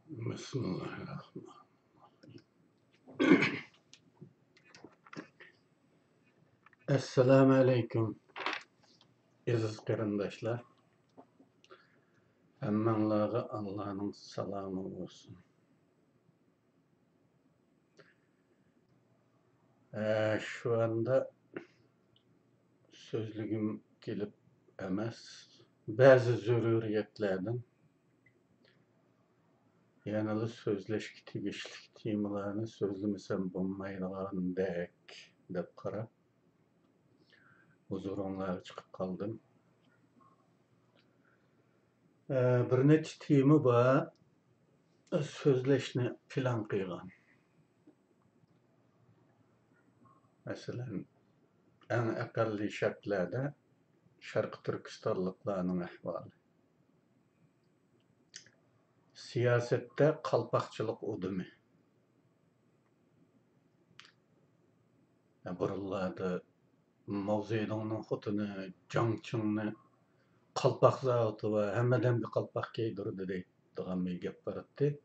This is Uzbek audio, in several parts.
Bismillahirrahmanirrahim. Esselamu aleyküm aziz qarindoshlar. Hammalarga Allah'ın selamı olsun. Şu anda sözlüğüm gelip emas. Bazı zürüriyetlerden yanalı sözleşki tegişlik temalarını sözlemesem bulmaydigan dek dep qarab huzurunlarga çıkıp kaldım. Bir neçe tema var. Sözleşni plan qilgan. Mesela en aqalli şartlarda Şarkı Türkistanlıklarının ahvali. Siyasette kalpakçılık udumu. Buralarda Mao Zedong'un xotunu, Jiang Qing'ni kalpak zavodi va hammadan bir kalpak kiydirdi deydigan bir gap bor edi.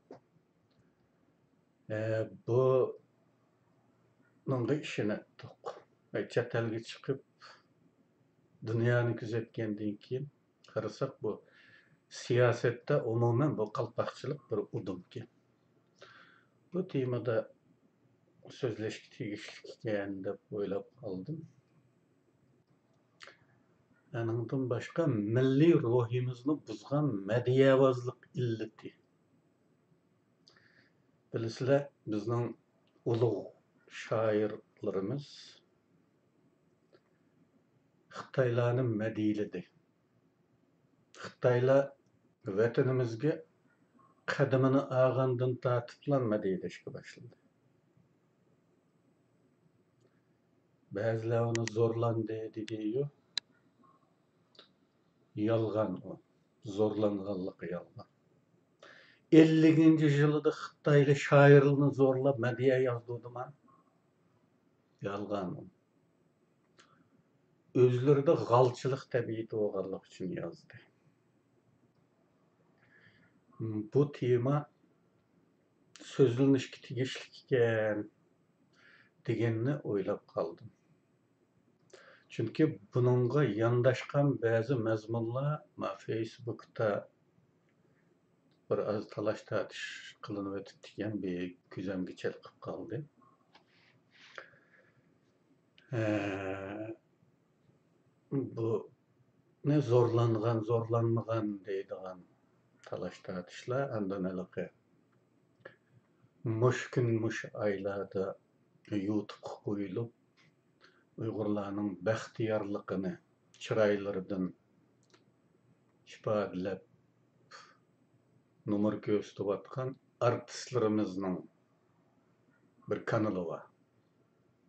Bunga ishondik. Chet elga chiqib dunyoni kuzatgandan keyin qarasak bu siyasette umuman bu kalpakçılık bir udumki. Bu temada sözleşki tegişlik ekan deb o'ylab qoldim. Anından başqa milliy ruhimizni buzgan madiyavozlik illati. Bilasizlar, bizning ulug' shoirlarimiz Xitoylarni madiyaladi. Xitoylar vatanimizga qadamini ag'andan tortiblar madiyalashga boshladi. Ba'zilar uni zo'rlandi dediyu. Yalgan o. Zorlanganlığı yalgan. 50. yılda Xitaylı şairlerini zorlap medyaya yazdırdı mı? Yalgan o. Özleri de galçılık tabiiyeti oğarlık için yazdı. Bu tema sözlünüşki tegişlikken degenini oylap kaldım. Çünkü bununla yandaşkan bazı mezmunlar Facebook'ta bir az talaş tartış kılınıp ötütken bir güzemge çelkip kaldı. Bu ne zorlanmagan deydigan talaş tartışlar andan ılıqı. Muş gün muş aylarda YouTube koyulup Uygurlarning baxtiyarligini chiroylaridan ifodalab numar ko'rsatayotgan artistlarimizning bir kanalı var.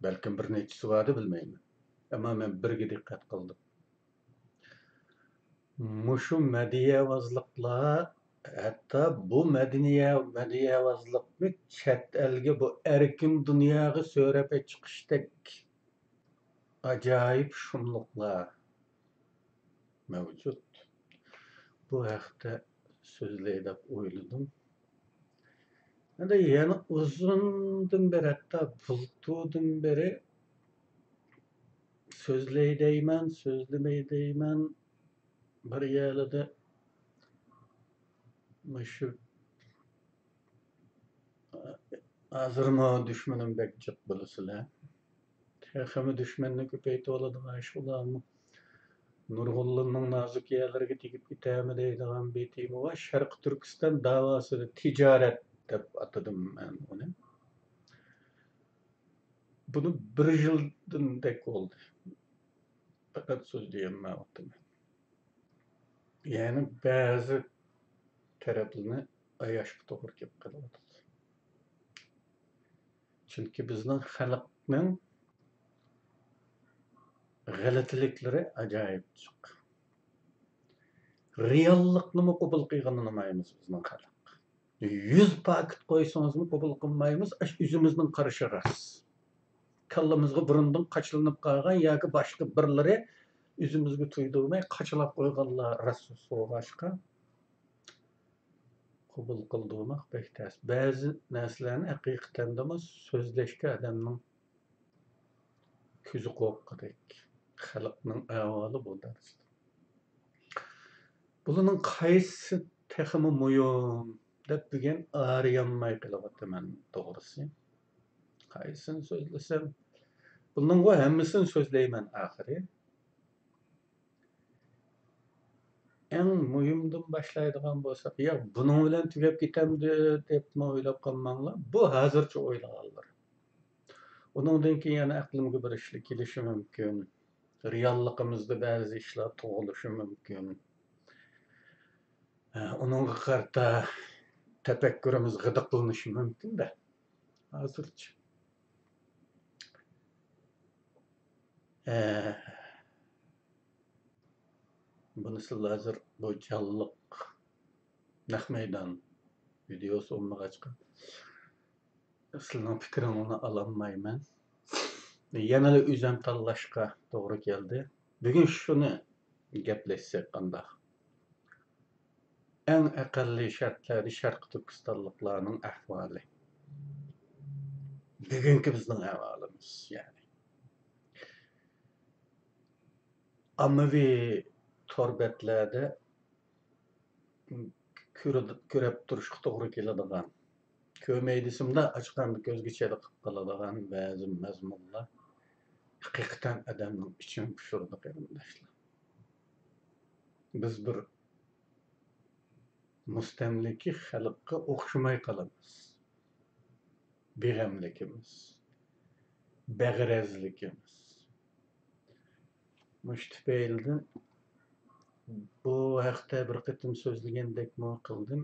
Belki bir nechisi vardı bilmayman. Ama men birga diqqat qildim. Mushu madiyavozliklar hatta bu madiyavozlikni chet elga bu erkin dunyoga so'rab chiqishdek ajoyib shumliqlar mavjud. Bu haqda so'zlay deb o'yladim. Yani uzundan beri hatta bultudan beri sözley deyman, sözlemey deyman. Bir yerlerde şu azırma düşmanım bekçik bilisizler. Teximi düşmanını köpeytip oladıgan şularmı? Nurgullu'nun nazik yerlerine tekip gitemi deydigan bir temi var. Şarkı Türkistan davası ticaret dep atadım ben onu. Bunu bir yıldan dek oldu. Fakat sözleyemem ottum. Yani bazı taraflarını ayaşıp doğru kep kaladı. Çünkü bizden halkның g'alatilikleri acayip çık. Reallıkını mı kabul kıyganlamayımız bizden halk. 100 paket koysanız mı kabul kılmayımız, yüzümüzden karışırız. Kallamızga burundan kaçılınıp kalgan ya başka birleri yüzümüzge tuydurmay kaçılap koyganlar rasul soğuğaşka. qabul qildimak bek ters. Ba'zi narsalarni haqiqatan da so'zlashga adamning ko'zi qo'rqqidek. Xalqning ahvoli bu darsda. Bularning qaysi texmi muhim deb degan arayanmay qilyapman to'g'risi. Qaysini so'zlasam, bunning hammasini so'zlayman oxiri. En muhimdan başlaydigan bolsak, ya bunun bilen tugap ketemdi dep o'ylab qolmanglar. Bu hozircha o'ylaganlar. Onundan keyin yana aqlimga bir ishlar kelishi mumkin. Realligimizda ba'zi ishlar tug'ilishi mumkin. Onunga qarta tefekkürümüz gıdıklanishi mumkin da. Hozircha. Bunu sizlar hozir bu jalliq naq meydan videosi olmag'achqa sizlarning fikringizni ololmayman. Yana o'zim tanlashga to'g'ri keldi. Bugun shuni gaplashsak qanday? En aqalli shartlarda Sharq Turkistonliklarning ahvoli. Bugungi bizning ahvolimiz yani. Ammaviy torbetlarda ko'rib turishga to'g'ri keladigan, ko'maydisimda ochqanda ko'zga chaliqib qoladigan ba'zi mazmunlar haqiqatan odamning ichini pishirdi qarindoshlar. Biz bir mustamliki xalqqa o'xshamay qolamiz. Beg'amligimiz, bag'razligimiz. Mushtifayldan bu haqda bir qitim so'zlagandek qildim.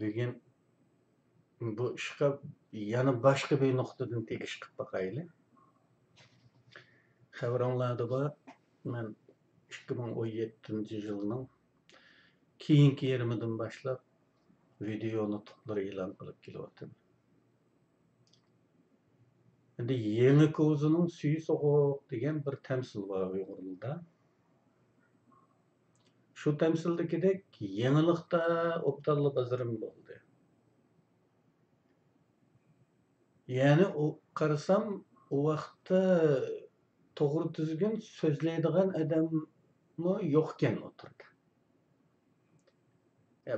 Bugun bu ishga yana boshqa bir nuqtadan tegish qilib baqayli. Xabaringlarda bor, men 2017-yilning keyingi yarmidan boshlab video nutqlar e'lon qilib kelyapman. Endi yangi ko'zining suyi so'g'uq degan bir tamsil bor Uyg'urlarda. Shu tamsildagidek yangilikda o'ptalli bazarim bo'ldi. Yani o qarasam o vaqtda to'g'ri tuzgun so'zlaydigan odammi yo'qkan o'tirdi.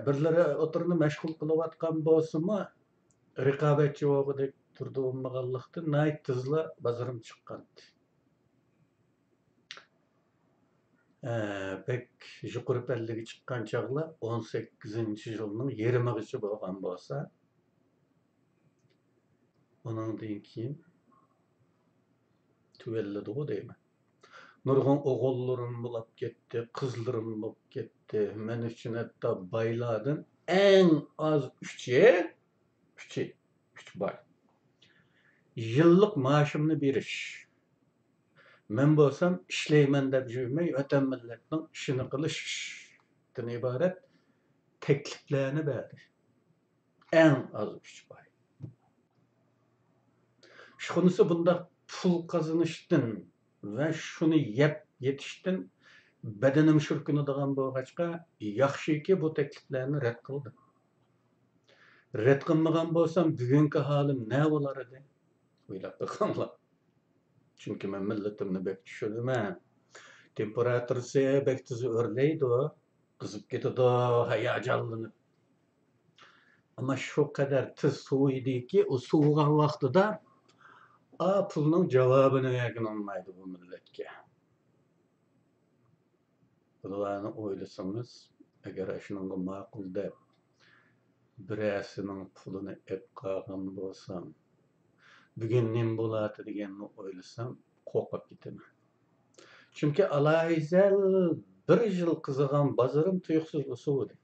Birlari o'tirni mashg'ul qilayotgan bo'lsa-mu, raqobatchi o'g'idek turdi olmaganlikdan nayt tizla bazarim chiqqan. Pek yuqori pallaga chiqqan chog'lar 18-yilning yarimigacha bo'lgan bo'lsa, ondan keyin tuvelladi o deyman. Nurg'un o'g'ullarim bo'lib ketdi, qizlarim bo'lib ketdi. Men uchun hatto baylardan eng az 3 boy. Yillik maoshimni berish. Men bo'lsam ishlayman deb yurmay, vatan millatning ishini qilishdan iborat takliflarni berdi. Eng az 3 boy. Shunisi bunda pul qazanishdan ve şunu yetiştin bedenim şürkünü dağın boğaçqa yaxşı ki bu tekliflerini red kıldım. Red kılmagan bolsam bugünkü halim ne olar edi? Oylap bakanlar. Çünkü men milletimni bek düşünümen. Temperaturisi bek tüzü örleydi o. Kızıp getidi o, hayacanlanıp. Ama şu kadar tız soğuk idi ki o soğuğan vaxtıda pulning javobini bergan olmaydi bu millatga. Bularni o'ylasangiz, agar shunga ma'qul deb birasining pulini ep qolgan bo'lsam, bugun nim bo'ladi deganni o'ylasam, qo'rqib ketaman. Chunki alayzal bir yil qizigan bozorim tuyuqsiz o'suvdi.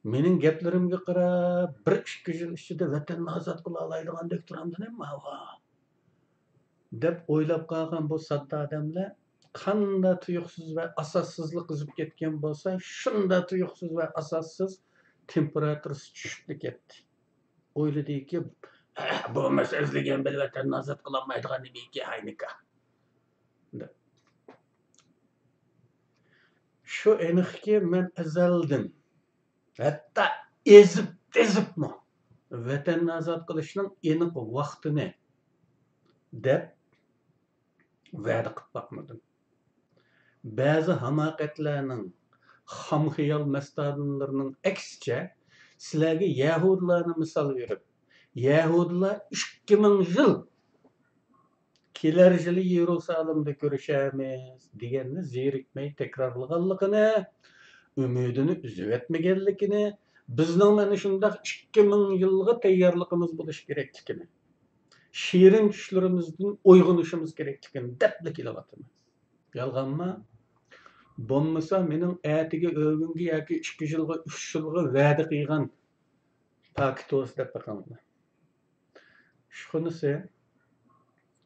Mening gaplarimga qarab, 1-2 yil ichida vatanni ozod qila oladigan turamdan nima deb o'ylab qolgan bu sodda odamlar qanday tuyuqsiz va asossizlik qilib ketgan bo'lsa, shunda tuyuqsiz va asossiz temperaturasi tushib ketdi. O'yladiki, bu masalasiga bir vatanni ozod qila olmaydigan nimaki haynika. Şu aniqki men azaldan hatta ezib-tezibmi vatanni ozod qilishning aniq vaqtini deb va'da qilib boqmadim. Ba'zi hamoqatlarning xam xiyol mastodonlarining aksicha sizlarga Yahudilarni misol berib, Yahudilar 2000 yil kelar yili Yerusalimda ko'rishamiz deganni zerikmay takrorlaganligini, umidini uzib etmaganligini, bizning mana shunday 2000 yilga tayyorligimiz bo'lishi kerakligini, shirin tushlarimizdan uyg'onishimiz kerakligini deb kelyapmiz. Yolg'onmi? Bo'lmasa mening atiga o'gungi yoki 2 yilga 3 yilga va'da qilgan pakitos deb baqamlar. Shunisi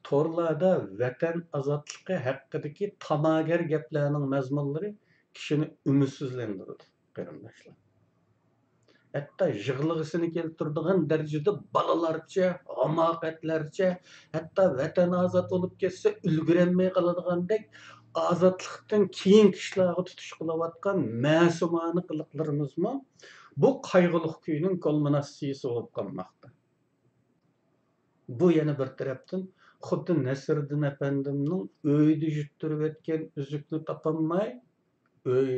torlarda vatan azodligi haqidagi tamagar gaplarning mazmunlari kishini umidsizlantiradi, qarindoshlar. Hatta yig'lig'isini keltiradigan darajada balalarcha, hamoqatlarcha, hatto vatan ozod bo'lib ketsa ulgurolmay qoladigandek ozodlikdan keyin kishilarga tutish qilayotgan ma'sumona qiliqlarimizmi bu qayg'uli kuyning kulminatsiyasi bo'lib qolmoqda. Bu yana bir tarafdan xuddi Nasriddin apandimning uyda yuttirib etgan uzukni topolmay, uy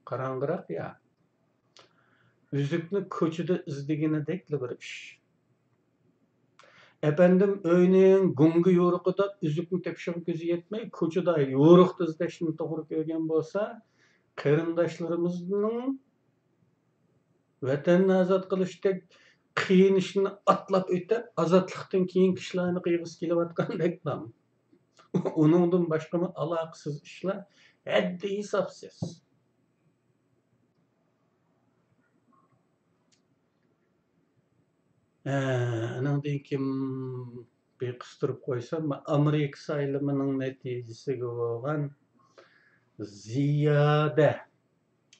qarang'iroq ya. Üzükni ko'chada izdeganidek bir ish. Efendim öyning gungi yo'riqida üzükni tepishga ko'zi yetmay, ko'chada yo'riq izlashni to'g'ri ko'rgan bo'lsa, qarindoshlarimizning vatanni ozod qilishdek qiyin ishni atlab o'tib, ozodlikdan keyin kishilarni qiyg'isi kelayotgandek ham. Uningdan boshqa aloqasiz ishlar haddi hisobsiz. Anandan kim bir qıstirib qo'ysam, Amerika saylamining natijasiga bo'lgan ziyoda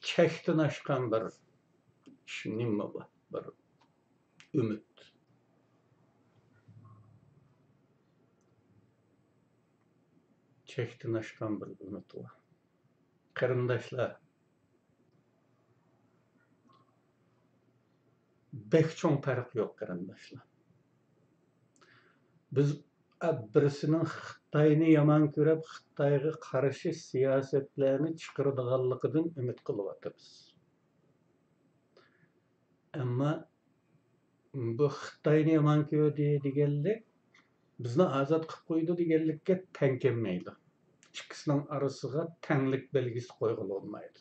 chekdan oshgan bir nima bu, bir umid. Chekdan oshgan bir umid var. Qarindoshlar, bek cho'ng farq yo'q qarindoshlar. Biz birisining Xitoyni yomon ko'rib, Xitoyga qarshi siyosatlarni chiqaradiganligidan umid qilyapmiz. Ammo bu Xitoyni yomon ko'rdi deganlik bizni ozod qilib qo'ydi deganlikka teng kelmaydi. İkisining arasida tenglik belgisi qo'yilmaydi.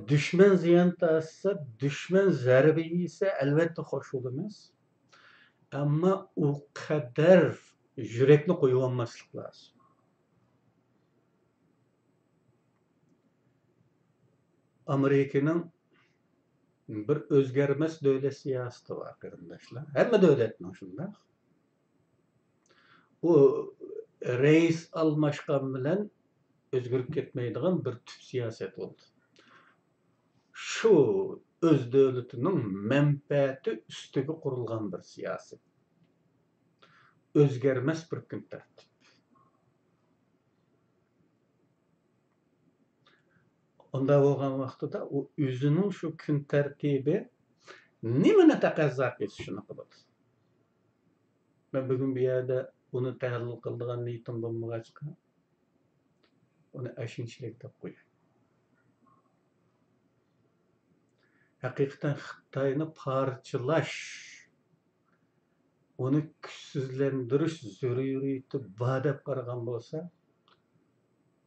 Düşman ziyon tassa, düşman zarba yesa albatta xo'sh bo'lamiz. Ammo u qadar yurakni qo'yib olmaslik lozim. Amerikaning bir o'zgarmas davlat siyosati var qarindoshlar. Hamma davlatning shunday. U reis almashgan bilan o'zgarib ketmaydigan bir tip siyosat oldu. Şu öz devletinin menfaati üstüge kurulgan bir siyaset. Özgermez bir gün tertip. Onda olgan vaqtida o özünün şu gün tertibi nimani taqazzo etishini qiladi. Ben bugün bir yerde bunu tahlil qiladigan niyatim bo'lmag'achqa uni ashinchilik deb qo'yay. Hakikaten Xitoyni parçalash, onu kuchsizlantirish zaruriyati bor deb qaragan bo'lsa,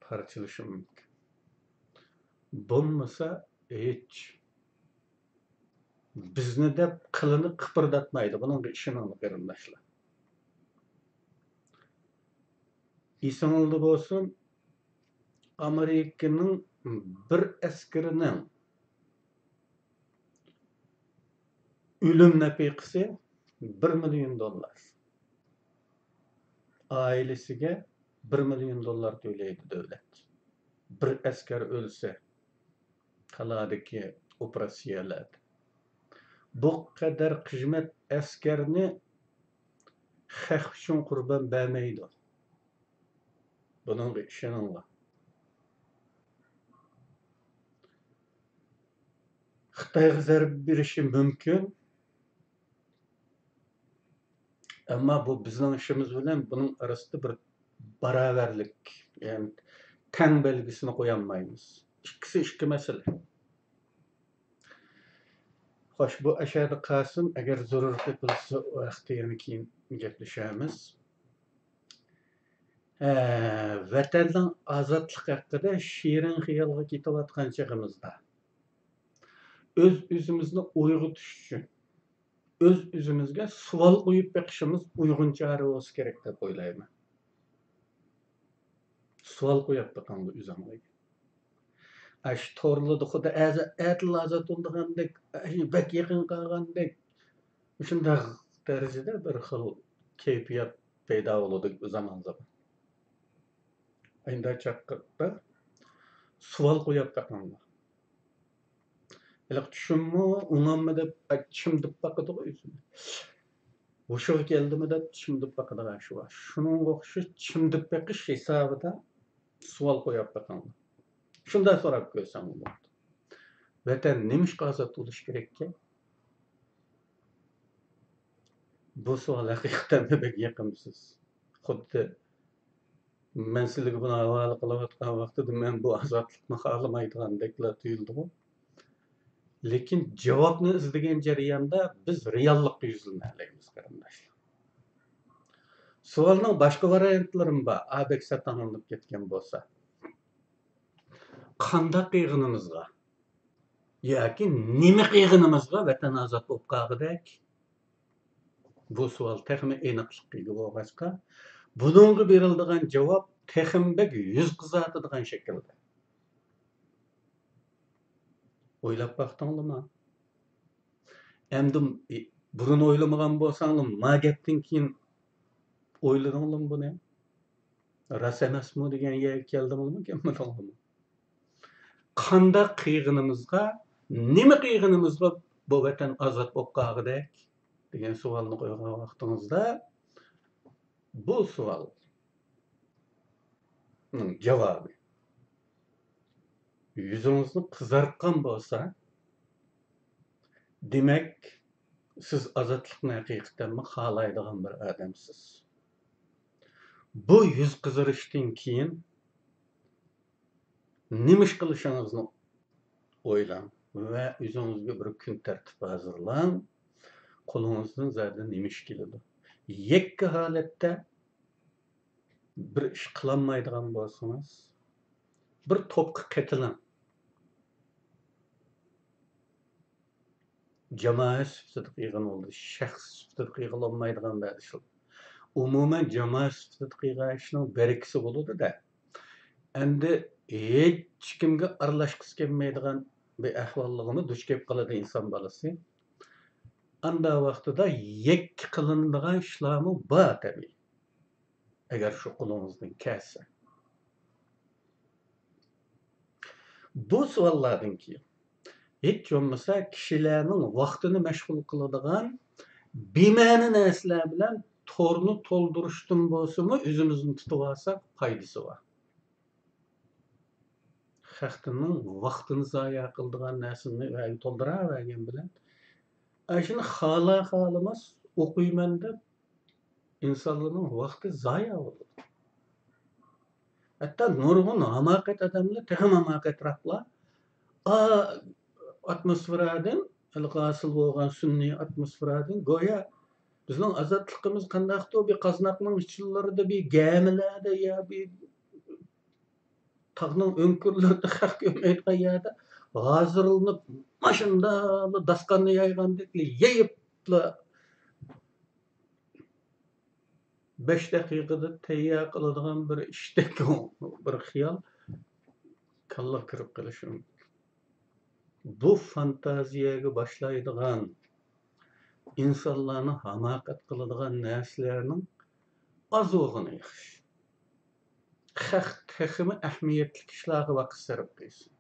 parchalashi mumkin. Bo'lmasa hech bizni deb qilini qipirdatmaydi. Buning ishoninglar qarindoshlar. Esingizda bo'lsin, Amerikaning bir askarining ölüm nafaqasi $1 milyon. Ailesiga $1 milyon to'laydi davlat. Bir askar o'lsa, qaladagi operatsiyalarda. Bu qadar qizmat askarni xalq uchun qurbon bermaydi. Buning ishoninglar. Xitoyga zarb berishi mumkin, ammo bu bizning ishimiz bilan buning orasida bir barobarlik, ya'ni teng belgisini qo'yolmaymiz. İkisi ikki masala. Xo'sh, bu aşağıda qalsin, agar zarurati bo'lsa, vaqti yana keyin gaplashamiz. Vatanning ozodlik haqida shirin xiyolga ketayotgan chog'imizda o'z o'zimizni uyg'otish uchun o'z o'zimizga savol qo'yib beqishimiz uyg'un chora bo'lsa kerak deb o'ylayman. Savol qo'yib beqandı o'zimizga. Aş torlada xudo adil azat bo'lgandek, bak yaqin qolgandek, shunday darajada bir xil kayfiyat paydo bo'ladi zaman zaman. Aynda chaqqa savol qo'yib beqandı. Elak tushunmu, unamma deb chimdib baqadi o'zini. O'sha keldimi deb chimdib baqadi shu. Shuning o'xshi chimdib beqish hisobida savol qo'yib beqandı. Shunday so'rab ko'rsam bo'ladi. Vatan nimishqa ozod bo'lish kerakkan? Bu savol haqiqatan bek yoqimsiz. Xuddi men sizlarga buni havola qilayotgan vaqtida men bu ozodlikni xohlamaydigandeklar tuyuldi. Lekin javobni izlagan jarayonda biz reallikqa yuzlanmaymiz qarindoshlar. Savolning boshqa variantlari bor. Abek satanlanib ketgan bo'lsa, qanday qiyg'inimizga yoki nima qiyg'inimizga vatan ozod bo'lib qolgandek? Bu savol texmi aniqlikka ega bo'lg'achqa, buningga beriladigan javob texmbek yuz qizartiradigan shaklda. O'ylab baqdingmi? Endi burun o'ylamagan bo'lsanglar, ma gapdan keyin o'yladingmi buni? Ras emasmi degan yerga keldingmi, kelmadingmi? Qanday qiyg'inimizga, nima qiyg'inimizga bu vatan ozod bo'lib qolgandek degan savolni qo'ygan vaqtingizda bu savolning javobi yüzünüzni qizartgan bo'lsa, demak siz ozodlikni haqiqatan xohlaydigan bir odamsiz. Bu yuz qizarishdan keyin nima ish qilishingizni o'ylang va o'zingizga bir kun tartib hozirlang. Qo'lingizdan zarda nima ish keladi? Yakka holatda bir ish qilolmaydigan bo'lsangiz, bir to'pqa qetiling. Jamoat sifatida qiyg'in oldi, shaxs sifatida qiyg'in olmaydigan ishlar. Umuman jamoat sifatida qiyg'in ishning barakasi bo'ladi-da. Endi hech kimga aralashqisi kelmaydigan bir ahvolligini duch kelib qoladi inson bolasi. Anda vaqtida yakka qilinadigan ishlarmi bor tabii. Agar shu qo'lingizdan kelsa. Bu savollardan keyin hech bo'lmasa kishilarning vaqtini mashg'ul qiladigan bema'ni narsalar bilan torni to'ldirishdan bo'lsa-mu o'zimizni tutib olsak foydasi bor. Xalqning vaqtini zoya qiladigan narsani to'ldiravergan bilan shuni xohlamas o'qiyman deb insonlarning vaqti zoya bo'ladi. Hatto nurg'un hamoqat odamlar, texim hamoqatroqlar atmosferadan, hosil bo'lgan sunniy atmosferadan go'yo bizning ozodligimiz qandaqdir bir qaznaqning ichlarida bir gamilarda yo bir tog'ning o'nkirlarida xalq ko'maydigan yerda hozirlanib mashunda dasqonni yaygandek yeyibla 5 daqiqada tayyor qiladigan bir ishdek bir xiyol kalla kirib qolishi mumkin. Bu fantaziyaga boshlaydigan insonlarni hamoqat qiladigan narsalarning ozog'ini yaxshi. Xalq texmi ahamiyatli ishlarga vaqt sarf qilsin.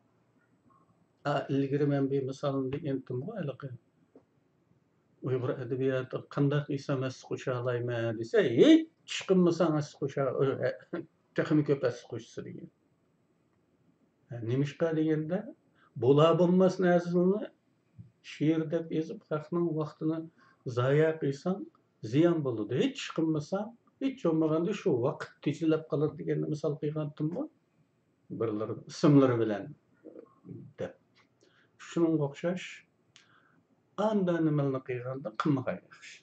Ilgari men bir misolni aytdim bo'yliq. Uyg'ur adabiyoti qanday qilsa mas qo'shalayman desa, hech chiqinmasan as qo'sha, texmi ko'p as qo'shsa degan. Nimishqa deganda bo'la bo'lmas narsani şiir dep ezip halkning vaqtini zoya qilsang ziyon bo'ladi. Hech qilmasang, hech bo'lmaganda shu vaqt tejilib qoladi deganni misol qilgandim-ku. Birlari ismlari bilan deb. Shunga o'xshash anda nimalarni qilganda qilmagan yaxshi.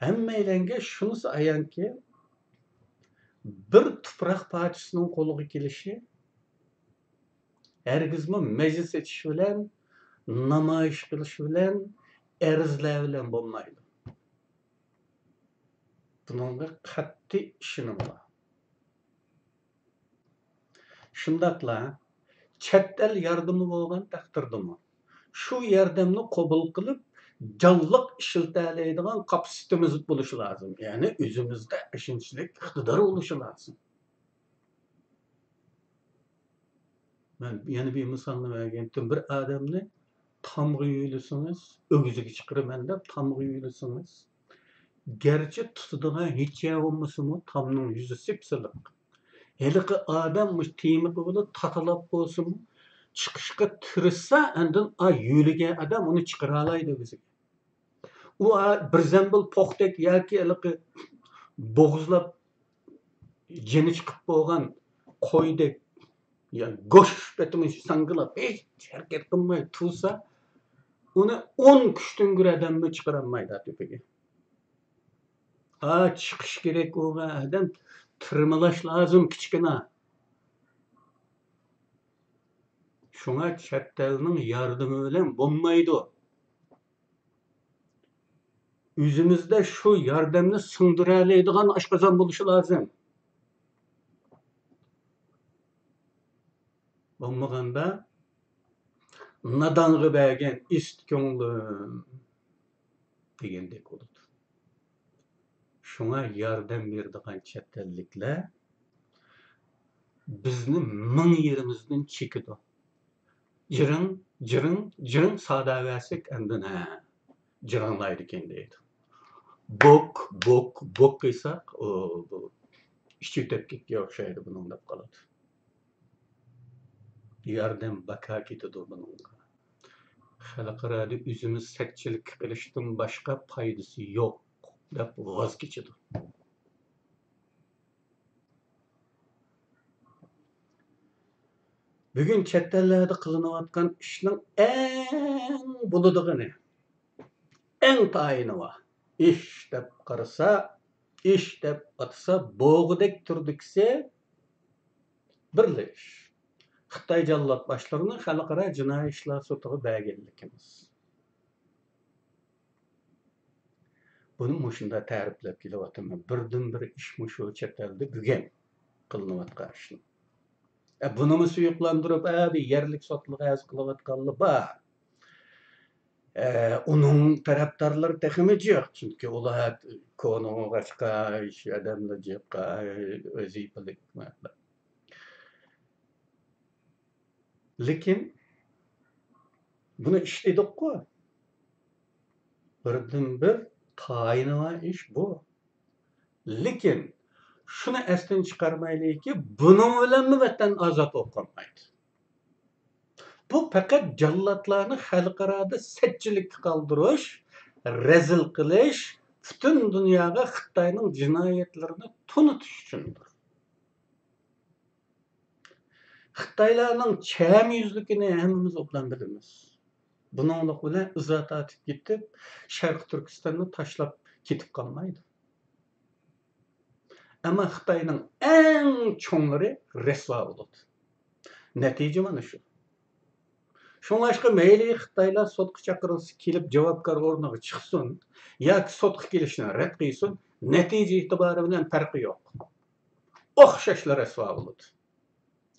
Hammalarga shunisi ayonki, bir tuproq parchasining qo'liga kelishi hergizmi meclis etish bilan, namoyish qilish bilan, arzlar bilan bo'lmaydi. Bunga qat'iy ishonim bor. Shundaqla chet el yordami bo'lgan taqdirdami shu yordamni qabul qilib jonliq ishiltalaydigan kapasitemiz bo'lishi lozim. Ya'ni o'zimizda ishonchlik iqtidor bo'lishi lozim. Ben yana bir misalni bergandim. Bir odamni tamg'i yuylasangiz, o'giziga chiqiraman deb tamg'i yuylasangiz, gerçi tutadigan hech yer bo'lmasa-mu, tamning yuzi sipsiliq. Heliqi odam mush temiqi bo'lib tatalab bo'lsin, chiqishga tirishsa, andin yuylagan odam uni chiqara oladi o'ziga. U bir zambil po'xtak yoki heliqi bo'g'izlab jini chiqib bo'lgan qo'ydek ya go'sht betimiz sangilab hech harakat qilmay tursa, uni 10 kuchdan bir odamni chiqara olmaydi tepaga. Chiqish kerak bo'lgan odam tirmalash lozim kichkina. Shunga chet elning yordami bilan bo'lmaydi. O'zimizda shu yordamni singdira oladigan oshqozon bo'lishi lozim. Bo'lmaganda nadonga bergan ist ko'nglim degandek bo'ladi. Shunga yordam beradigan chet elliklar bizni ming yerimizdan chekidi. Jiring sada versak andina jiringlaydi ekan deydi. Bok qilsak, ichi o'tib ketga o'xshaydi buning deb qoladi. Yordam baka ketadi buningga. Xalqarada o'zimiz sakchilik qilishdan boshqa foydasi yo'q deb voz kechadi. Bugun chet ellarda qilinayotgan ishning eng bo'ladigini, eng tayini var. İş deb qarasa, ish deb atsa, bo'g'idek turdikse birli ish. Xitoy jallod başlarını xalqaro jinoiy ishlar sudiga berganligimiz. Buni mushunda ta'riflab kelyapman. Birdan bir ish mushu chet elda bugun qilinayotgan ishni. Bunimi suyuqlandirib, yerlik sotliq az qilayotganlar bor. Onun taraftarları texmi yo'q, chunki ular ko'ng'achqa ish odamlar jiqqa o'ziylik. Lekin buni ishlaydik-ku. Birdan bir tayini var ish bu. Lekin shuni esdan chiqarmaylikki, buning bilan vatan ozod bo'lib qolmaydi. Bu faqat jallodlarni xalqarada setchilikka qoldirish, rezil qilish, butun dunyoga Xitoyning jinoyatlarini tunutish uchundir. Xitoylarning cham yuzligini hammamiz obdan bilamiz. Buninglik bilan izoh atib ketib, Sharq Turkistonni tashlab ketib qolmaydi. Ama Xitoyning eng cho'nglari rasvo bo'ladi. Natija mana shu. Şoňlaşqa meyli Xitaylar sotqa chaqirilsa kelib javobgar o'rniga chiqsin yoki sotqa kelishni rad qilsin, natija e'tibori bilan farqi yo'q. O'xshashlar rasvo bo'ladi.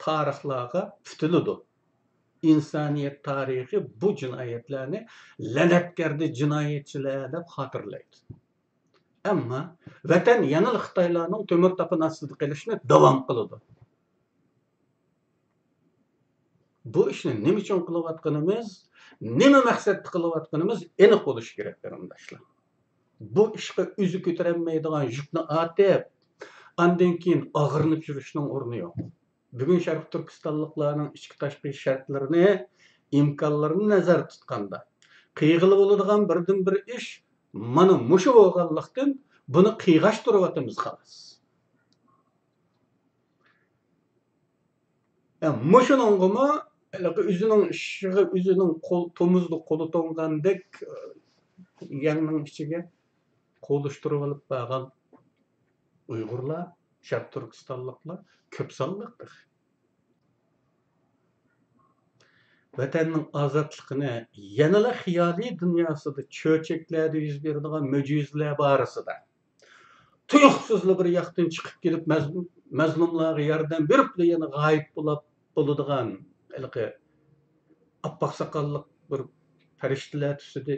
Tarixlarga tutiladi. İnsaniyat tarixi bu jinoyatlarni la'natgardi jinoyatchilar deb xotirlaydi. Ammo vatan yana Xitoylarning to'mir tapin ostida qilishni davom qiladi. Bu ishni nima uchun qilayotganimiz, nima maqsadda qilayotganimiz aniq bo'lishi kerak qarindoshlar. Bu ishga o'zi ko'tarolmaydigan yukni atib, andan keyin og'irni tushirishning o'rni yo'q. Bugun Sharq Turkistonliklarning ichki tashqi shartlarini imkonlarini nazar tutganda qiyg'ili bo'ladigan birdan bir ish mana mushu bo'lganlikdan buni qiyg'ash turyapmiz xolos. Mushuninngimi o'zining ishiga o'zining tomuzli qo'li to'ngandek yanning ichiga qo'lishtirib olib bo'lgan Uyg'urlar, Sharq Turkistonliklar ko'p sonliqdir. Vatanning ozodligini yanada xiyoliy dunyosida cho'chaklarda yuz beradigan mo'jizalar borasida tuyuqsizli bir yoqdan chiqib kelib mazlumlarga yordam berib yana g'oyib bo'ladigan oppoq soqolliq bir farishtalar tusida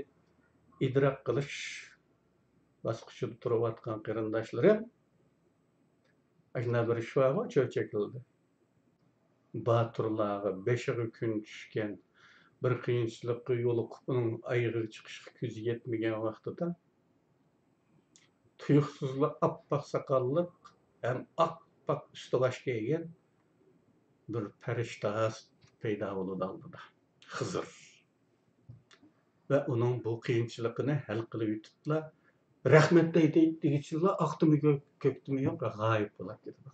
idrok qilish bosqichida turayotgan qarindoshlarim ajna bir ish bor cho'chakildi. Baturlarga beshiga kun tushgan bir qiyinchilikqa yo'liqib uning ayig'iga chiqishga ko'zi yetmagan vaqtida tuyuqsizli oppoq soqolliq ham oppoq usti bosh kiygan bir farishta paydo bo'ldi oldida. Xizr. Va uning bu qiyinchiligini hal qilib yutiblar. Rahmat deyichilar oqtimi ko'ktimi yo'q g'oyib bo'lib ketdi.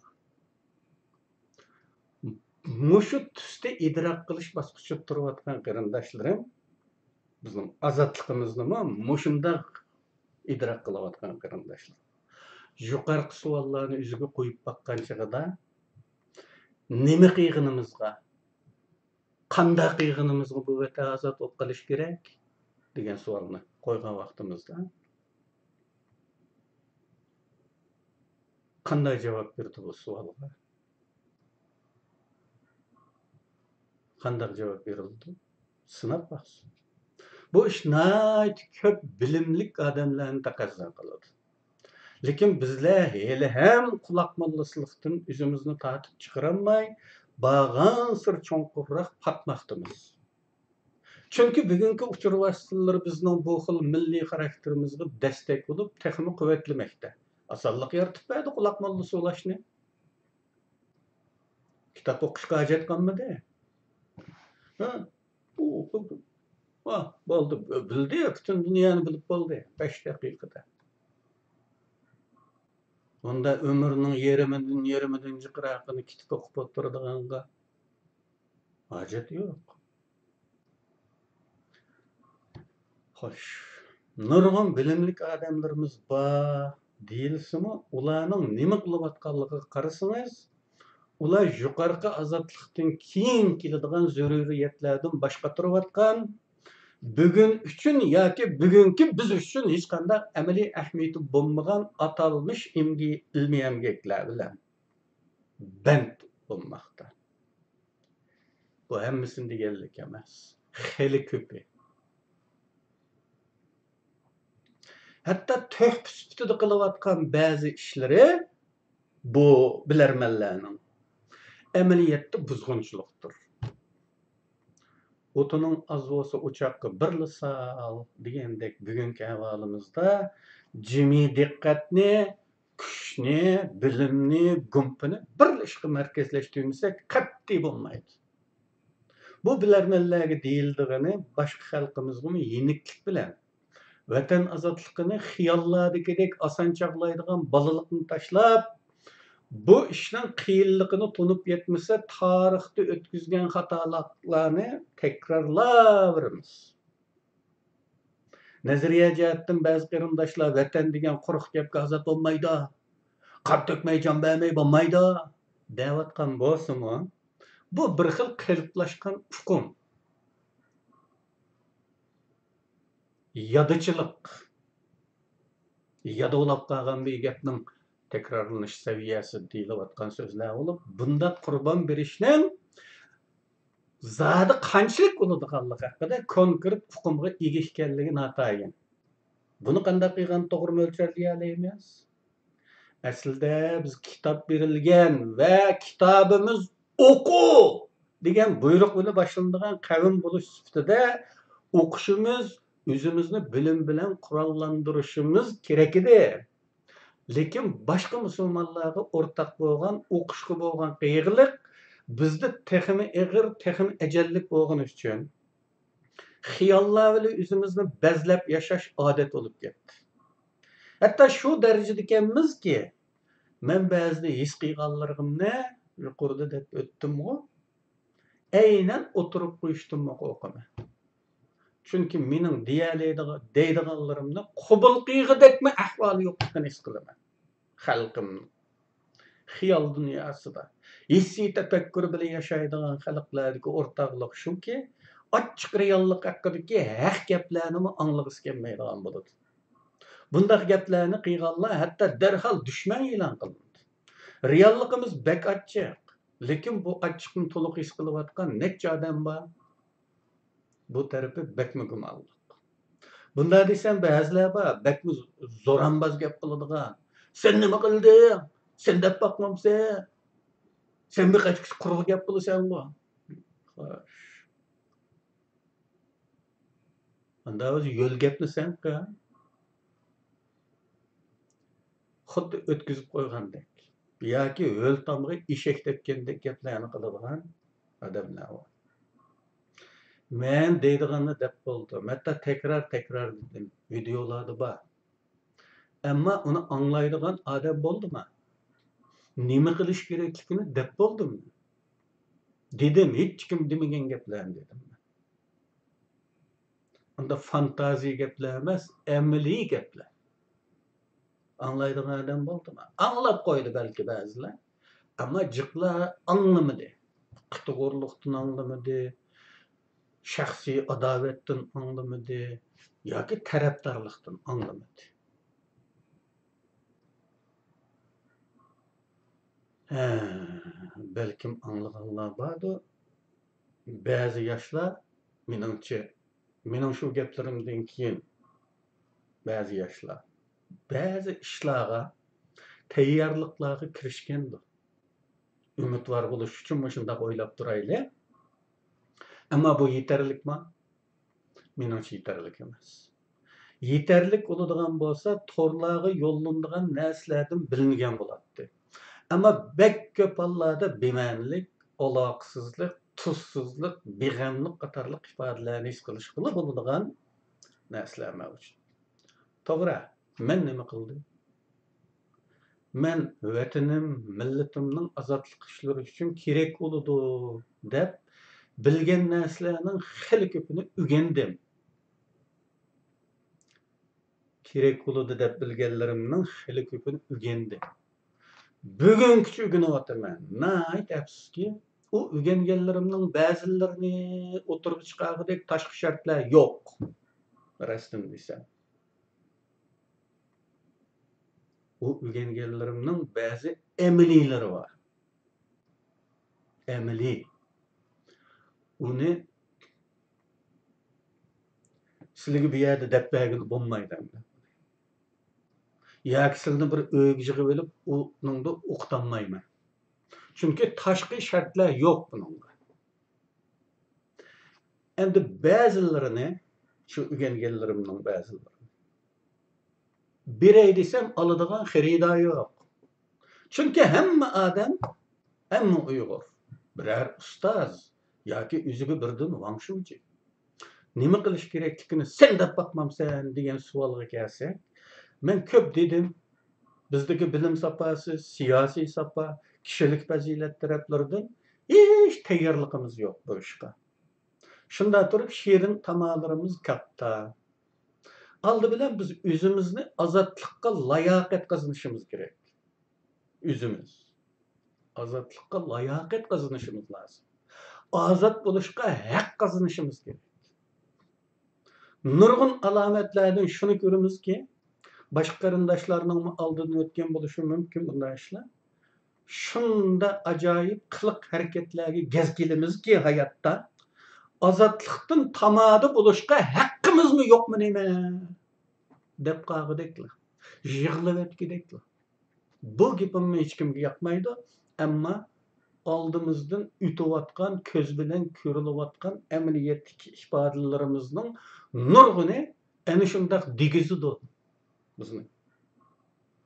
Mushu tusda idrok qilish bosqichida turayotgan qarindoshlarim bizning ozodligimizni mushundaq idrok qilayotgan qarindoshlar. Yuqorqi savollarni o'ziga qo'yib baqqan chog'ida nima qilganimizga, qanday qilganimizga bu vatan ozod bo'lib qolish kerak degan savolni qo'ygan vaqtimizda qanday javob berdi bu savolga? Qanday javob berildi? Sinab baksın. Bu iş nayt köp bilimlik adamlarni taqozo qiladi. Lekin bizlar hali ham quloq mollasılıqdan o'zimizni tortib chiqaramay, bag'an sir cho'nqurroq patmoqdamiz. Chunki bugungi uchur vositalar bizning bu xil milliy xarakterimizga destek bo'lib, texmi quvvatlamoqda. Osonlik yaratib berdi quloq mollasi bo'lishni. Kitob o'qishga hojat qolmadi. Bo'ldi, bildi, butun dunyoni bilib bo'ldi 5 daqiqada. Onda ömrünün yerimidan jiqraqini kitib o'qib o'tiradiganға hojat yo'q. Xo'sh, nurg'un bilimlik odamlarimiz bor deyilsimi, ularning nima qilayotganligiga qarasangiz, ular yuqorqi ozodlikdan keyin keladigan zaruriyatlardan boshqa turayotgan bugün üçün yoki bugungi biz uchun hech qanday amaliy ahamiyati bo'lmagan atalmış ilmiy emgaklar bilan band bo'lmoqda. Bu hammasini deganlik emas. Xeli ko'pi. Hatto töhfə sifatida qilayotgan ba'zi ishlari bu bilarmanlarning amaliyotda buzg'unchilikdir. Otunun az olsa uçakka birli sal degandek bugungi ahvolimizda jimi diqqatni, kuchni, bilimni, gumpini bir ishga markazlashtirmasak qat'iy bo'lmaydi. Bu bilarmanlarga deyildigani boshqa xalqimizga yeniklik bilan vatan ozodligini xiyollardagidek oson chog'laydigan bolalikni tashlab bu ishning qiyinligini tunib yetmasa tarixda o'tkazgan xatolarni takrorlayveramiz. Nazariya jihatdan ba'zi qarindoshlar vatan degan quruq gapga ozod bo'lmaydi, qon to'kmay jon bermay bo'lmaydi deyotgan bo'lsa-mu, bu bir xil qilplashgan hukm. Yadıchilik. Yadolab qolgan bir gapning tekrarlanish saviyasi deyilayotgan so'zlar bo'lib, bunda qurbon berishning zodi qanchalik bo'ladiganligi haqida konkret hukmga ega ekanligi notayin. Buni qanday qilgan to'g'ri mo'lchallay olamiz? Aslida biz kitob berilgan va kitobimiz o'qu degan buyruq bilan boshlanadigan qavm bo'lish sifatida o'qishimiz, o'zimizni bilim bilan qurollantirishimiz kerak edi. Lekin boshqa musulmonlarga o'rtaq bo'lgan o'qishga bo'lgan qiyg'iliq bizda texmi ig'ir, texmi ajallik bo'lgani uchun Xiyollar bilan o'zimizni bezlab yashash odat bo'lib ketdi. Hatto shu darajada ekanmizki, men ba'zida his qilganlarimni yuqorida deb o'tdim-ku, aynan o'tirib qo'yishdim o'qima. Chunki mening deydiganlarimni qabul qilg'idekmi ahvoli yo'qligini his qilaman. Xalqimning xiyol dunyosida hissiy tafakkur bilan yashaydigan xalqlardagi o'rtaqlik shuki, ochiq reallik haqidagi haq gaplarni anglag'isi kelmaydigan bo'ladi. Bundaq gaplarni qilganlar hatto darhol dushman e'lon qilindi. Realligimiz bek ochiq, lekin bu ochiqni to'liq his qilayotgan necha odam bor? Bu tarafi bekmi gumonliq. Bunda desam ba'zilar bor, bekmi zo'rambaz gap qiladigan. Sen nima qilding? Sen deb bakmamsan. Sen bir kaç quruq gap qilasan bu. Xo'sh. Anda o'zi yo'l gapni sen qil. Xuddi o'tkazib qo'ygandek. Yoki yo'l tomg'i eshak tepgandek gaplarni qiladigan odamlar bor. Men deydiganni deb bo'ldim. Hatto tekrar dedim. Videolarda bor. Ammo uni anglaydigan odam bo'ldimi? Nima qilish kerakligini deb bo'ldim. Dedim, hech kim demagan gaplarni dedim. Unda fantaziya gaplar emas, amaliy gaplar. Anglaydigan odam bo'ldimi? Anglab qo'ydi balki ba'zilar. Ammo jiqlar anglamadi. Qitg'o'rlikdan anglamadi. Shaxsiy adovatdan anglamadi yoki tarafdorlikdan anglamadi. Belkim anglaganlar bordir. Ba'zi yoshlar meningcha, mening shu gaplarimdan keyin ba'zi yoshlar ba'zi ishlarga tayyorliklarga kirishgandir. Umidvor bo'lish uchun shunday o'ylab turaylik. Ammo bu yetarlikmi? Meningcha yetarlik emas. Yetarlik bo'ladigan bo'lsa, torlarga yo'llanadigan narsalardan bilingan bo'ladi. Ammo bek ko'p hollarda bema'nilik, aloqasizlik, tuzsizlik, beg'amlik qatorliq ifodalarni his qilish qilib bo'ladigan narsalar mavjud. To'g'ri, men nima qildim? Men vatanim, millatimning ozodlik ishlari uchun kerak bo'ladi deb bilgan narsalarning xili ko'pini o'rgandim. Kerak bo'ladi deb bilganlarimning xili ko'pini o'rgandim. Bugungacha o'rganyapman. Nahayot afsuski, u o'rganganlarimning ba'zilarini o'tirib chiqargudek tashqi shartlar yo'q. Rostini desam. U o'rganganlarimning ba'zi amaliylari bor. Amaliy. Uni sizlarga bu yerda deb bergin bo'lmaydi. Yoki sizni bir o'g'jiga olib, uningda o'qitanmayman. Chunki tashqi shartlar yo'q buningga. Endi ba'zilarini, shu o'rganganlarimning ba'zilarini beray desam oladigan xaridor yo'q. Chunki hamma odam, hamma Uyg'ur biror ustoz yoki o'ziga birdan vangshuvchi. Nima qilish kerakligini sen deb bakmamsan degan savolga kelsak, men ko'p dedim. Bizdagi bilim safhasi, siyosiy safha, kishilik fazilat taraflaridan hech tayyorligimiz yo'q bu ishga. Shunda turib shirin tamolarimiz katta. Aldı bilan biz o'zimizni ozodlikqa layoqat qozonishimiz kerak. O'zimiz ozodlikqa layoqat qozonishimiz lozim. Ozod bo'lishga haq qozonishimiz kerak. Nurg'un alomatlardan shuni ko'ramizki, boshqa qarindoshlarning oldidan o'tgan bo'lishi mumkin bunday ishlar. Shunda ajoyib qiliq harakatlarga gaz kelamizki hayotda ozodlikdan tamoda bo'lishga haqqimizmi yo'qmi nima deb qolgudeklar. Yig'lab o'tgudeklar. Bu gapimni hech kimga yoqmaydi, ammo oldimizdan o'tayotgan, ko'z bilan ko'rilayotgan amaliyotdagi ifodalarimizning nurg'uni ana shunday degizidir bizni.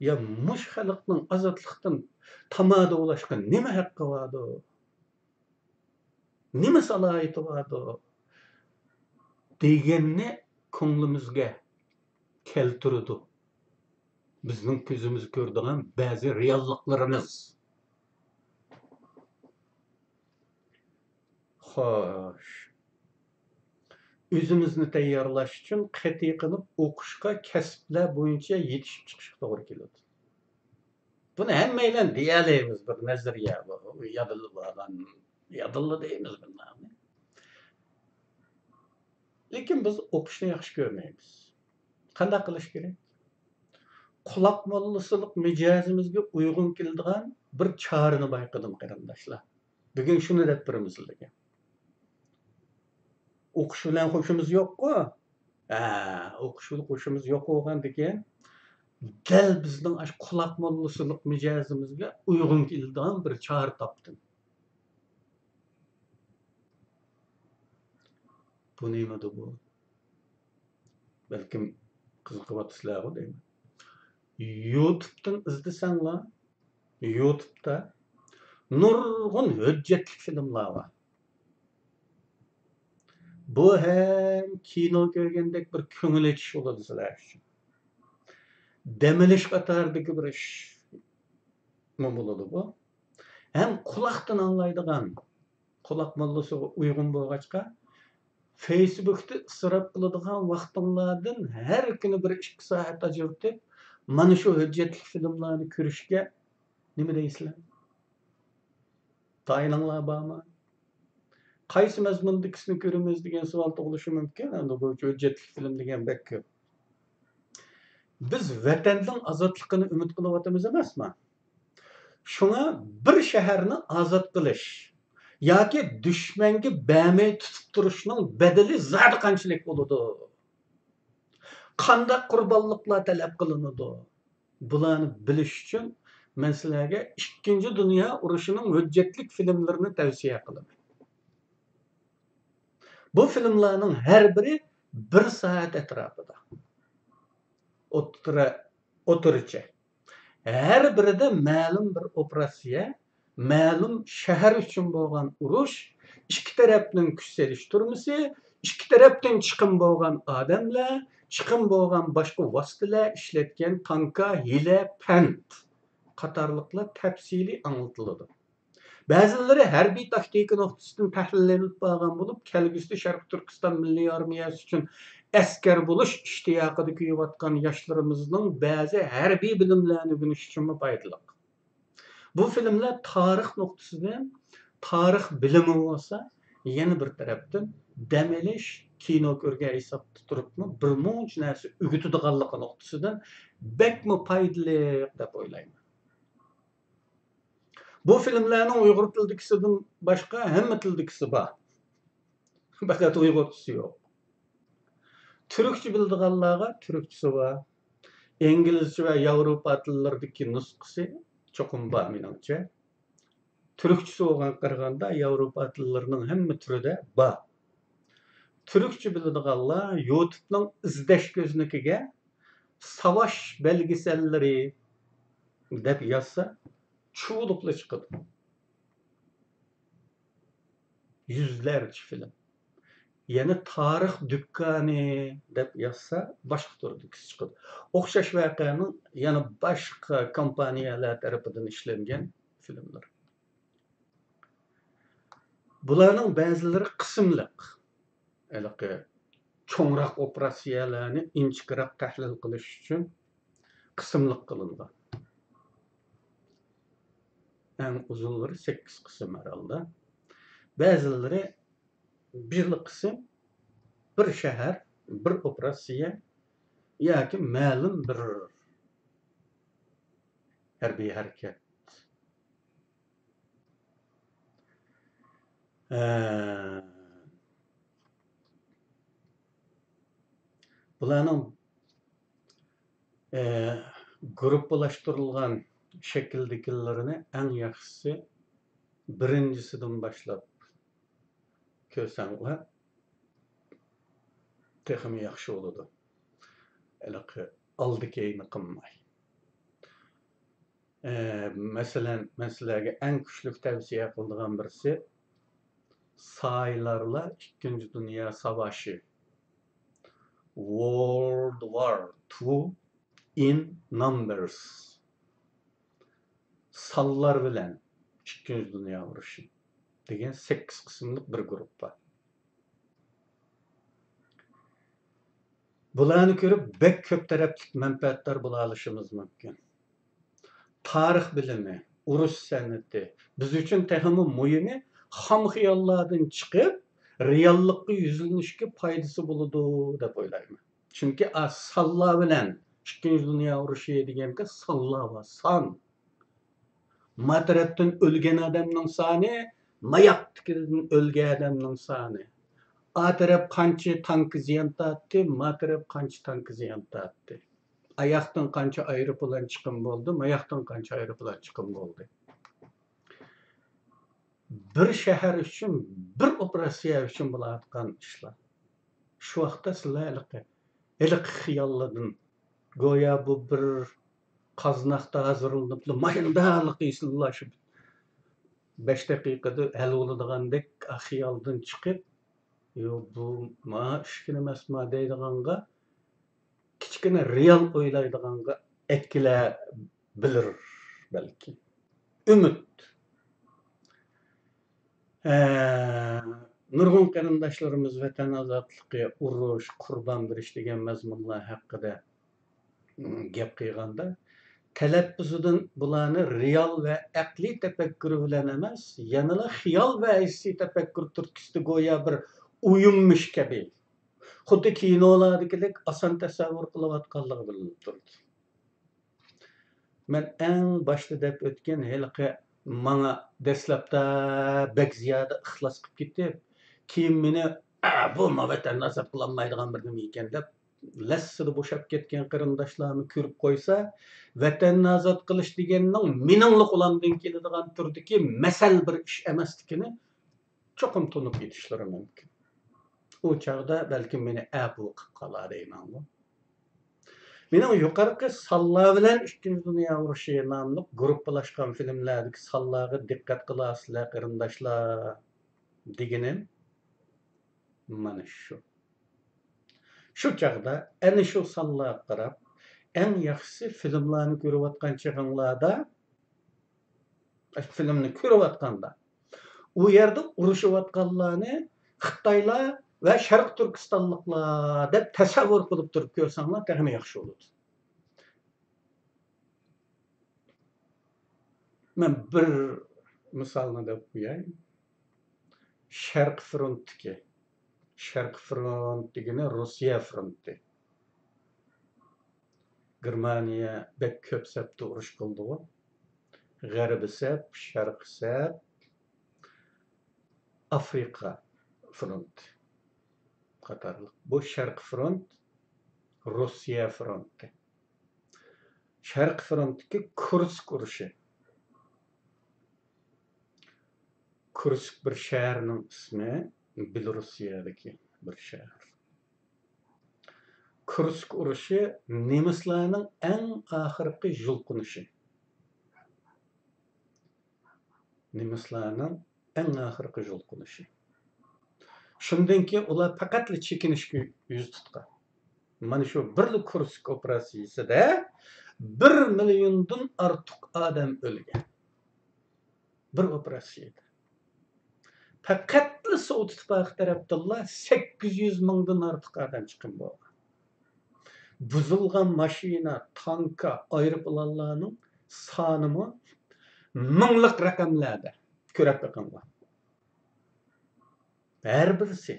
Ya mush xalqning ozodlikdan tamoda bo'lishga nima haqqi bordi? Nima salohiyati bordi? degenni ko'nglimizga keltirdi. Bizning ko'zimiz ko'rdigan ba'zi realliklarimiz. Xo'sh. Özümüzni tayyorlash uchun qat'iy qilib o'qishga, kasblar bo'yicha yetishib chiqishga to'g'ri keladi. Buni hammaylar deyalaymiz, bir nazariya bu. Yodilli deymiz bunlarni. Lekin biz o'qishni yaxshi ko'rmaymiz. Qanday qilish kerak? Quloq mollisilik mijozimizga uyg'un keladigan bir chorani bayqadim qarindoshlar. Bugun shuni deb turamiz sizlarga. O'qish bilan xo'shimiz yo'q-ku. O'qish bilan xo'shimiz yo'q bo'lgandan dal bizning ash quloq mollisilik mijozimizga uyg'un keladigan bir chora topdim. Bu nimadi bu? Balkim qiziqyapsizlar deyman. YouTube'dan izlasanglar, YouTube'da nurg'un hujjatli filmlar var. Bu hem kino ko'rgandek bir ko'ngil etish bo'ladi sizlar uchun. Demilish qatardagi bir ish bo'ladi bu. Hem quloqdan anglaydigan, quloq mollasiga uyg'un bo'lg'achqa Facebook'da isrof qiladigan vaqtinglardan har kuni bir 2 soat ajratib, mana shu hujjatli filmlarni ko'rishga nima deysizlar? Tayininglar bormi? Qaysi mazmundagini ko'ramiz degan savol tug'ilishi mumkin. Endi bu hujjatli film degan bek ko'p. Biz vatanning ozodligini umid qilyapmiz emasmi? Shunga bir shaharni ozod qilish yoki dushmanga bamay tutib turishning bedeli zodi qanchalik bo'ladi? Qanday qurbonliklar talab qilinadi? Bularni bilish uchun men sizlarga 2. Dunyo urushining hujjatli filmlarini tavsiya qilaman. Bu filmlarning har biri 1 soat atrofida. O'tiricha. Her birida ma'lum bir operatsiya, ma'lum shahar uchun bo'lgan urush, ikki tarafning kuch selishtirmasi, ikki tarafdan chiqim bo'lgan odamlar, chiqim bo'lgan boshqa vositalar ishlatgan tanka, hile, pand qatorliqlar tafsiliy anlatiladi. Ba'zilari harbiy taktika nuqtasidan tahlillanib bo'lgan bo'lib, kelgusida Sharq Turkiston milliy armiyasi uchun askar bo'lish ishtiyoqida kuyayotgan yoshlarimizning ba'zi harbiy bilimlarini o'rganish uchun foydali. Bu filmlar tarix nuqtasidan tarix bilimi bo'lsa, yana bir tarafdan dam olish, kino ko'rgan hisobda turibmi, bir muncha narsa o'rgatadiganligi nuqtasidan bakmi foydali deb o'ylayman. Bu filmlarning Uyg'ur tilidagisidan boshqa hamma tildagisi bor. Faqat Uyg'urchasi yo'q. Türkçe bildiğanlarga Türkçesi var. İngilizce ve Avrupa tillardaki nüskası çokum var menimce. Türkçesi olan qaraganda Avrupa tillarının hamma türüde var. Türkçe bildiğanlar YouTube'ning izlash göznikiga savaş belgeselleri deb yazsa çoğulukla çıkıdı. Yüzlerce film. Yani tarix dükkanı deb yazsa başqa turdagisi chiqadi. O'xshash voqeaning yana boshqa kompaniyalar tarafidan ishlangan filmlar. Bularning ba'zilari qismliq. Aniqi cho'ngroq operatsiyalarni inchiqroq tahlil qilish uchun qismliq qilingan. Eng uzunlari 8 qism herhalde. Ba'zilari bir kısım, bir şehir, bir operatsiya yoki ma'lum bir harbiy harakat. Bularning gruppalaştırılgan şekildekilerini en yaxşisi birincisidan başlap ko'rsanglar texmi yaxshi bo'ladi. Aniqi oldi-keyni qilmay. Masalan, men sizlarga eng kuchli tavsiya qiladigan birisi Saylarla 2. Dünya Savaşı World War II in Numbers. Sallar bilen 2. Dünya Uruşu degan 8 qismlik bir grup var. Bularni ko'rib bek ko'p tarafli manfaatlar bula olishimiz mumkin. Tarix bilimi, urush san'ati biz uchun texmi muhimi ham xiyollardan chiqib, reallikka yuzlanishga foydasi bo'ladi deb o'ylayman. Chunki sallar bilan 2. Dünya Urushi deganda sallar va son. Matarafdan o'lgan odamning soni, mayoqdan o'lgan odamning soni. A taraf qancha tank ziyon tortdi, ma taraf qancha tank ziyon tortdi. Ayaqdan qancha aeroplan chiqim bo'ldi, mayoqdan qancha aeroplan chiqim bo'ldi. Bir shahar uchun, bir operatsiya uchun bo'ladigan ishlar. Shu vaqtda sizlar iliq xiyollardan go'yo bu bir qaznaqda hazırlanıp, mayındalik islashib 5 daqiqada hal bo'ladigandek xiyoldan chiqib, yo bu ma ishkin emasma deydiganga kichkina real o'ylaydiganga etkila bilir balki. Ümit. Nurg'un qarindoshlarimiz vatan ozodligi, urush, qurbon berish degan mazmunlar haqida gap qilganda talaffuzidan bularni real va aqliy tafakkur bilan emas, yanada xiyol va hissiy tafakkur turtkisida go'yo bir uyummuş kabi. Xuddi kinolardagidek oson tasavvur qilayotganligi bilinib turdi. Men eng boshda deb o'tgan halqa manga dastlabda bek ziyoda ixlos qilib ketib, keyin meni bu vatanni azab qilolmaydigan bir nima ekan deb lassida bo'shab ketgan qarindoshlarni ko'rib qo'ysa, vatanni ozod qilish deganning meningli qo'limdan keladigan turdagi masal bir ish emasligini cho'qim tunib yetishlari mumkin. O çağda belki meni bu qilib qolar deyman. Mening yuqorqi sallar bilan 2. Dünya Urushi nomli guruhlaşgan filmlardagi sallarga diqqat qilasizlar qarindoshlar deganim mana shu. Shu chaqda ana shu sallarga qarab, eng yaxshisi filmlarni ko'rayotgan chaqinglarda, filmni ko'rayotganda u yerda urushayotganlarni Xitoylar ve Şarkı Türkistanlıklar deb tasavvur qilib turib ko'rsanglar texmi yaxshi bo'ladi. Men bir misolni deb qo'yay. Sharq frontiki. Sharq front degani Rossiya fronti. Germaniya bek ko'p sapda urush qildi. G'arbi sap, sharq sap, Afrika fronti. Qatarlıq. Bu Şark front, Rossiya fronti. Şark frontiki Kursk uruşu. Kursk bir şehirning ismi, Belarusiyadagi bir şehir. Kursk uruşu nemislarning eng oxirgi yulqinishi. Nemislarning eng oxirgi yulqinishi. Shundan keyin ular faqatli chekinishga yuz tutgan. Mana shu bir Kursk operatsiyasida 1 milliondan ortiq odam o'lgan. Bir operatsiyada. Faqatli Sovet ittifoqi tarafdan 800 mingdan ortiq odam chiqqan bo'lgan. Buzilgan mashina, tanka, aeroplanlarning sonimi minglik raqamlarda ko'rib chiqqanlar. Her birisi.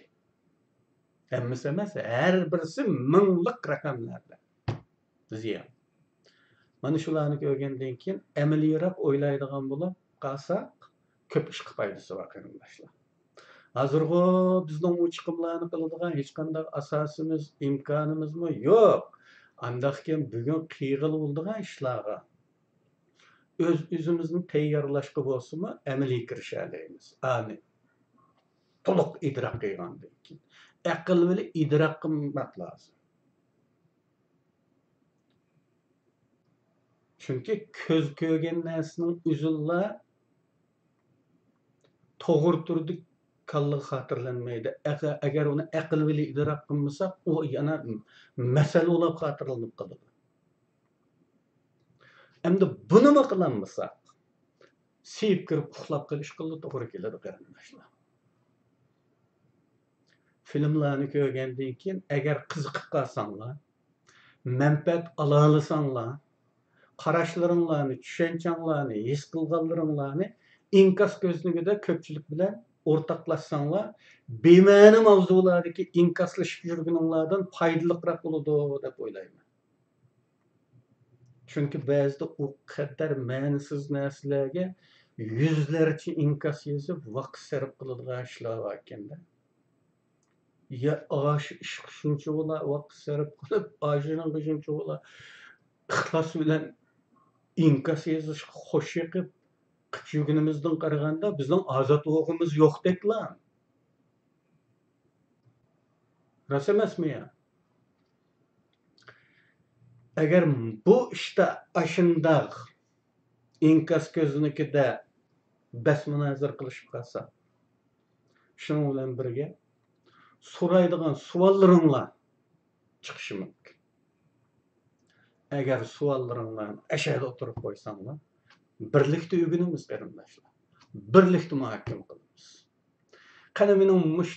Hemmisi emas, her birisi minglik raqamlarda. Ziyon. Mana shularni ko'rgandan keyin amaliyroq o'ylaydigan bo'lib qolsak, ko'p ish foydasi bor qarindoshlar. Hozirgi bizning u chiqimlarni qiladigan hech qanday asosimiz, imkonimizmi yo'q. Andaqkin bugun qiyg'il bo'ladigan ishlarga o'zimizni tayyorlashga bo'lsa-mi, amaliy kirishamiz. Ani to'liq idrok qilgandan keyin aql bilan idrok qilmoq lozim. Chunki ko'z ko'rgan narsaning o'zilla to'g'ri turdi kallı hatırlanmaydı. Eğer onu akıl bile idrak kılmasak, o yana mesele olarak hatırlanıp kalır. Hem de bunu mu kılanmasak, seyip kirip uxlap kılış kıldı doğru gelir qarindaşlar. Filmlarni ko'rgandan keyin agar qiziqib qolsanglar, manfaat ala olsanglar, qarashlaringlarni, tushunchanglarni, his qilganlaringlarni inkas ko'znigida ko'pchilik bilan o'rtoqlashsanglar, bema'ni mavzulardagi inkaslashib yurganinglardan foydaliroq bo'ladi deb o'ylayman. Chunki ba'zida u qadar ma'nisiz narsalarga yuzlarcha inkas yozib vaqt sarf qiladigan ishlar bor ekanda. Ya aş iş şuncha bo'la vaqt sarf qilib, ajinin shuncha bo'la ixlos bilan inkas yozish xo'sh yiqib yurganimizdan qaraganda bizning ozod o'g'imiz yo'qdeklar. Rost emasmi ya? Agar bu ishda ashundaq inkas ko'znikida bas munozir qilishib qolsa, shuning bilan birga so'raydigan savollaringlar chiqishi mumkin. Agar savollaringlarni ashada o'tirib qo'ysanglar, birlikda o'rganamiz qarindoshlar. Birlikda muhokama qilamiz. Qani mening mush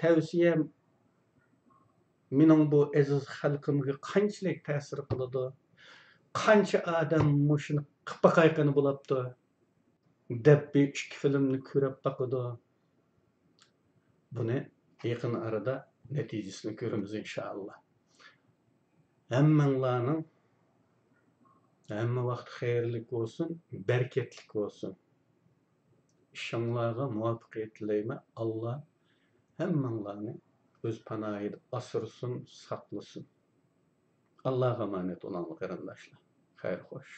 tavsiyam mening bu aziz xalqimga qanchalik ta'sir qiladi? Qancha odam mushuni qilib baqayqani bo'libdi? Deb bir ikki filmni ko'rib baqadi. Buni yaqin arada natijasini ko'ramiz inshaalloh. Hammanglarning hamma vaqt xayrli bo'lsin, bereketli bo'lsin. İşinlarga muvaffaqiyet tilayman. Allah hammanglarni o'z panohida asrasin, saqlasin. Allohga emanet olinglar qarindoshlar. Xayr xo'sh.